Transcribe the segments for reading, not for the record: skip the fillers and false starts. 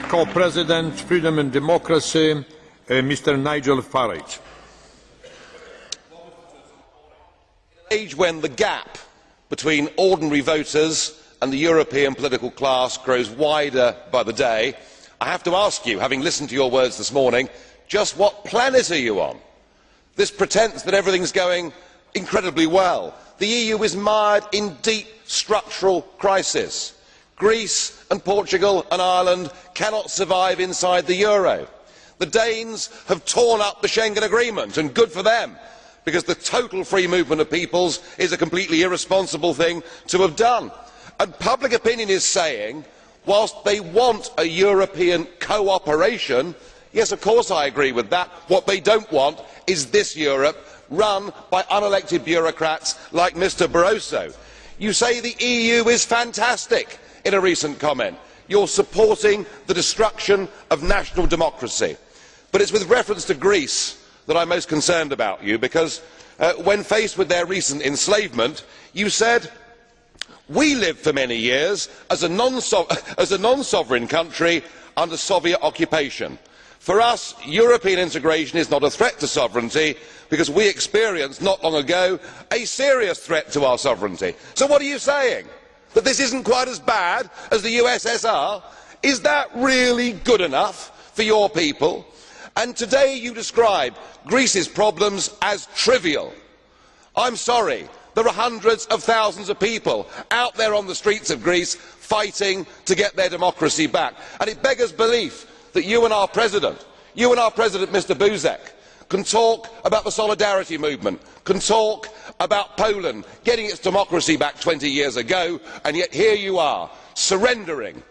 Co-President, Freedom and Democracy, Mr. Nigel Farage. In an age when the gap between ordinary voters and the European political class grows wider by the day, I have to ask you, having listened to your words this morning, just what planet are you on? This pretence that everything's going incredibly well. The EU is mired in deep structural crisis. Greece and Portugal and Ireland cannot survive inside the euro. The Danes have torn up the Schengen Agreement, and good for them, because the total free movement of peoples is a completely irresponsible thing to have done. And public opinion is saying, whilst they want a European cooperation, yes, of course I agree with that, what they don't want is this Europe run by unelected bureaucrats like Mr Barroso. You say the EU is fantastic in a recent comment. You're supporting the destruction of national democracy. But it's with reference to Greece that I'm most concerned about you, because when faced with their recent enslavement, you said, "We lived for many years as a non-sovereign country under Soviet occupation. For us, European integration is not a threat to sovereignty, because we experienced not long ago a serious threat to our sovereignty." So what are you saying? That this isn't quite as bad as the USSR? Is that really good enough for your people? And today you describe Greece's problems as trivial. I'm sorry, there are hundreds of thousands of people out there on the streets of Greece fighting to get their democracy back. And it beggars belief that you and our President, Mr Buzek, can talk about the solidarity movement, can talk about Poland getting its democracy back 20 years ago, and yet here you are, surrendering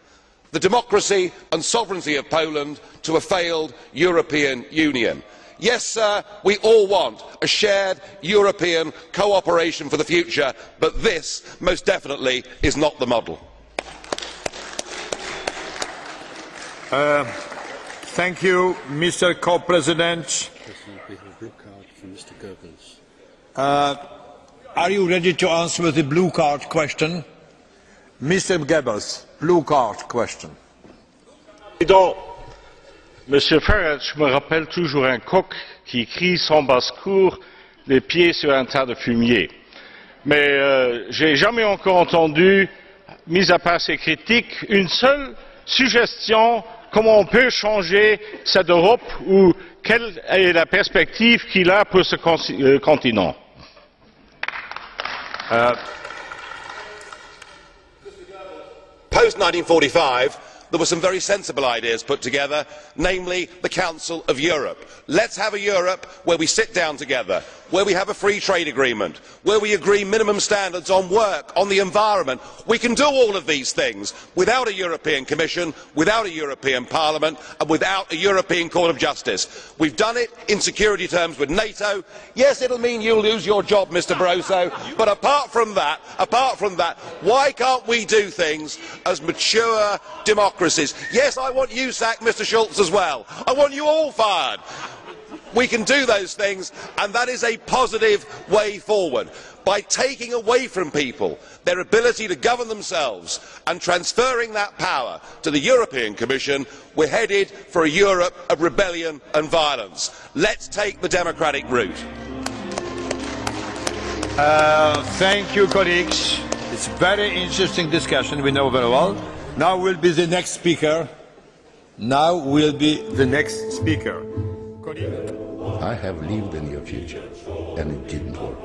the democracy and sovereignty of Poland to a failed European Union. Yes, sir, we all want a shared European cooperation for the future, but this, most definitely, is not the model. Thank you, Mr. Co-President. Are you ready to answer with the blue card question? Mr. Goebbels, blue card question. Président, Monsieur Farage me rappelle toujours un coq qui crie sans basse-cour, les pieds sur un tas de fumier. Mais je n'ai jamais encore entendu, mis à part ces critiques, une seule suggestion comment on peut changer cette Europe, ou quelle est la perspective qu'il a pour ce continent. Post-1945, there were some very sensible ideas put together, namely the Council of Europe. Let's have a Europe where we sit down together, where we have a free trade agreement, where we agree minimum standards on work, on the environment. We can do all of these things without a European Commission, without a European Parliament, and without a European Court of Justice. We've done it in security terms with NATO. Yes, it'll mean you'll lose your job, Mr Barroso, but apart from that, why can't we do things as mature democracies? Yes, I want you sacked, Mr Schulz, as well. I want you all fired. We can do those things, and that is a positive way forward. By taking away from people their ability to govern themselves and transferring that power to the European Commission, we're headed for a Europe of rebellion and violence. Let's take the democratic route. Thank you, colleagues. It's a very interesting discussion, we know very well. Now will be the next speaker. I have lived in your future, and it didn't work.